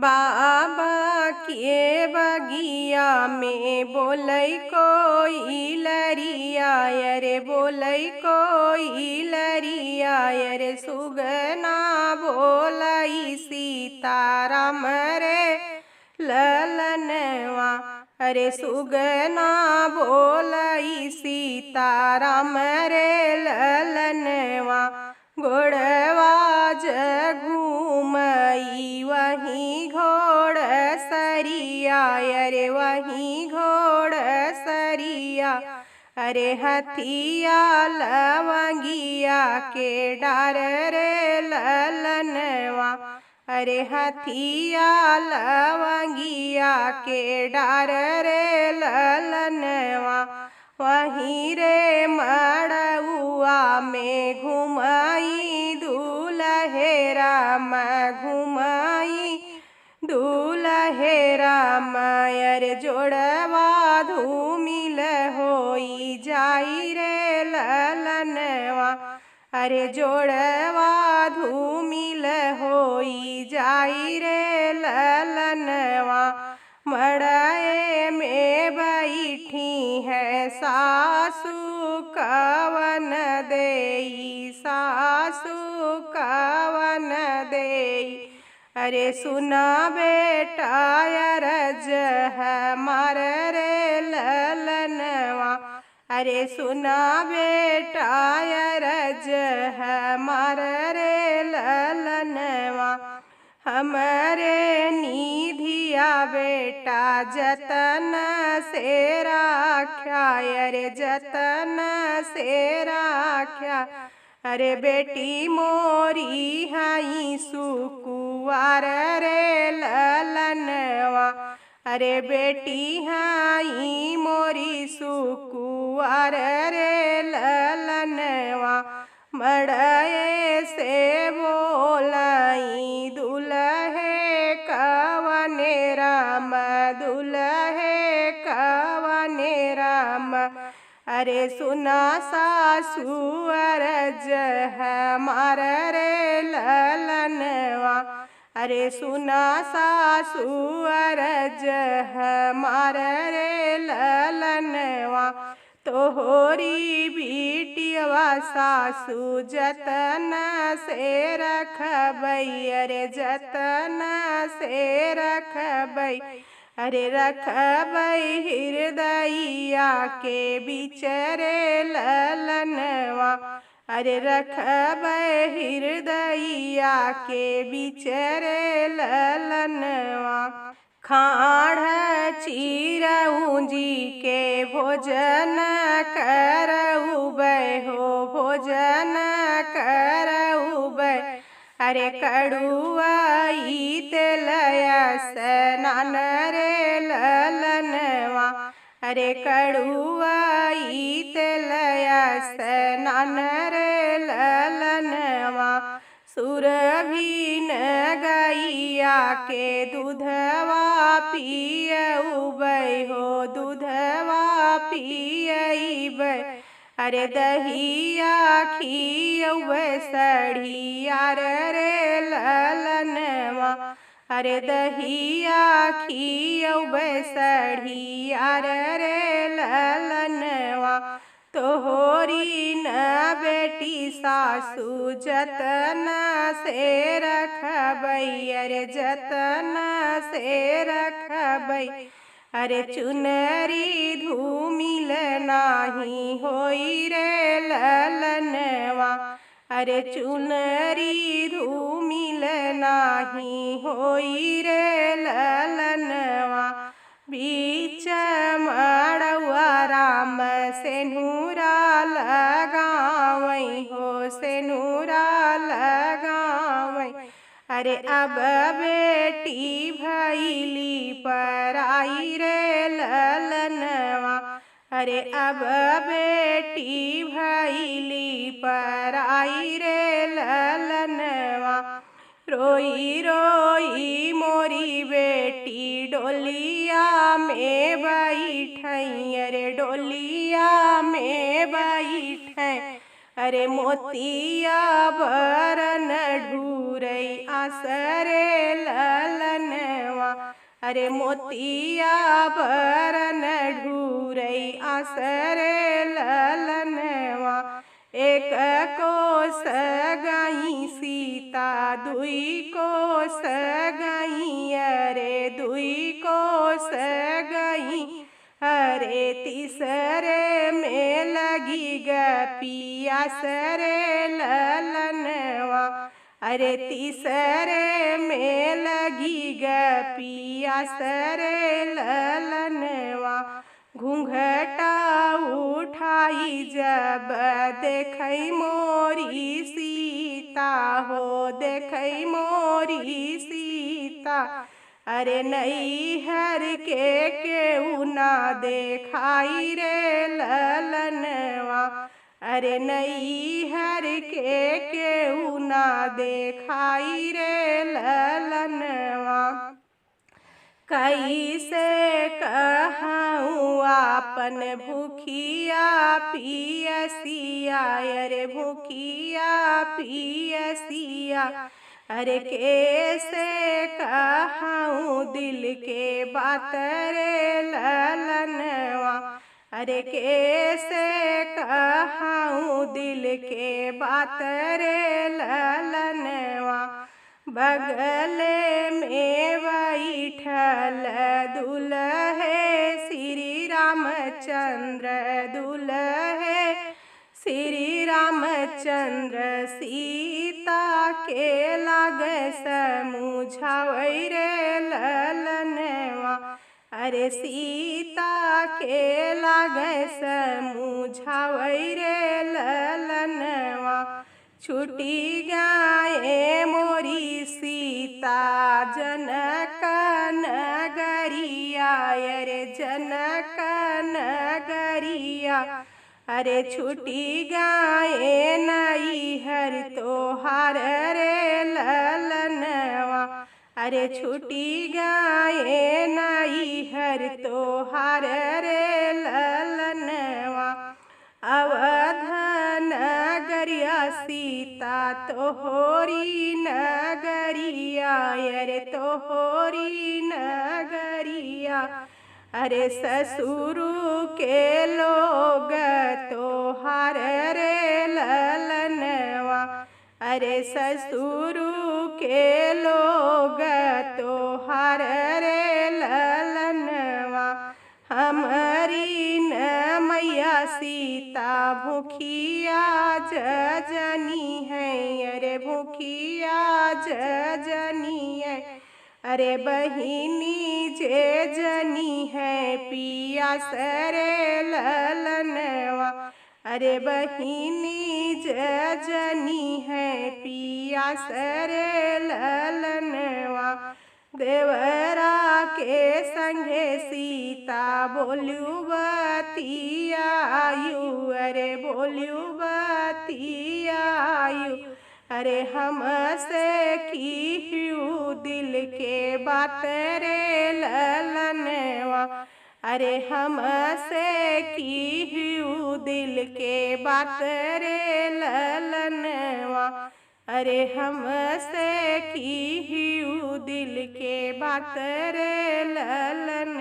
बाबा के बगिया में बोलै कोई लरिया रे बोलै कोई लरिया रे सुगना बोलै सीताराम रे ललनवा अरे सुगना बोलै सीताराम रे ललनवा घोड़वा घूमई वहीं घोड़ सरिया अरे वहीं घोड़ सरिया अरे हथिया लवंगिया के डार रे ललनवा अरे हथिया लवंगिया के डार रे ललनवा वहीं रे मड़उआ में घुमाई दूल्हेरा घुमाई दूल्हेरा अरे जोड़वा धूमिल होई जाई रे ललनवा अरे जोड़वा धूमिल होई जाई रे ललनवा मड़ए में बैठी है सासू कवन देई सासू कवन देई अरे सुना बेटा अरज हमार रे ललनवा अरे सुना बेटा अरज हमार रे ललनवा हमरे निधिया बेटा जतन से राख्या अरे जतन से राख्या अरे बेटी मोरी हई सुकुवार रे ललनवा अरे बेटी हई मोरी सुकुवार रे ललनवा मड़ए से बोलाई दुल्हे कवने राम दुल्हे कवने राम अरे सुना सासू अरज हमार रे ललनवा अरे सुना सासू अरज हमार रे ललनवा तोहरी बिटिया सासू जतन से रखबई अरे जतन से रखबई अरे रखबई हृदया के बिचरे ललनवा अरे रखबई हृदया के बिचरे ललनवा खाड़ चिरऊ जी के भोजन करउबै हो भोजन करउबै अरे कड़ुआई तेलय स्नान रे ललनवा अरे कड़ुआई तेलय स्नान रे ललनवा सुरभीन गैया के दूधवा पियउबै हो दूधवा पियबै अरे दहिया खियउबै सढ़िया रे ललनवा अरे दहिया खियउबै सढ़िया रे ललनवा तोहरी न बेटी सासू जतन से रखबई अरे जतन से रखबई अरे चुनरी धूमिल नाही होई रे ललनवा अरे चुनरी धूमिल नाही होई रे ललनवा बीच मड़उआ राम सेनुरा लगावई हो सेनुरा लगावई अरे अब बेटी भैली पराई रे ललनवा अरे अब बेटी भैली पराई रे ललनवा रोई रोई मोरी बेटी डोलिया में बैठई अरे डोलिया में बैठई अरे मोतिया बरन ढूरई आसरे ललनवा। अरे मोतिया बरन ढूरई आसरे ललनवा। एक कोस गई सीता दुई कोस गई, अरे दुई कोस गई। अरे तीसरे में लगी पिया सरे ललनवा। अरे तीसरे में लगी पिया सरे ललनवा। घूंघटा उठाई जब देखई मोरी सीता हो, देखई मोरी सीता। अरे नैहर के केहू ना देखाई रे ललनवा। अरे नैहर के केहू ना देखाई रे ललनवा। कैसे कहूँ आपन भूखिया पियसिया, अरे भूखिया पियसिया। अरे कैसे कहूँ दिल के बात रे ललनवा। अरे कैसे कहूँ दिल के बात रे ललनवा। बगले में बैठल दुल्हे श्री रामचंद्र, दुल्हे श्री रामचंद्र। सीता के लागे समझावै रे ललनवा। अरे सीता के लागे समझावै रे ललनवा। छूटी गाए मोरी सीता जनक नगरिया, अरे जनक नगरिया। अरे छूटी गाए नैहर तोहार रे ललनवा। अरे छूटी गाए नैहर तोहार रे ललनवा। अवध नगरिया सीता तोहरी नगरिया, अरे तोहरी नगरिया। अरे ससुरु के लोग तोहार रे ललनवा। अरे ससुरु के लोग तोहार रे ललनवा। हमारी न मैया सीता भूखिया जजनी है, अरे भूखिया जजनी है। अरे बहिनी जे जनी है पिया सरे ललनवा। अरे बहिनी जे जनी है पिया सरे ललनवा। देवरा के संगे सीता बोलू बतियायु, अरे बोलू बतियायु। अरे हमसे की दिल के बात रे ललनवा। अरे हमसे की दिल के बात रे ललनवा। अरे हमसे की दिल के बात रे ललन।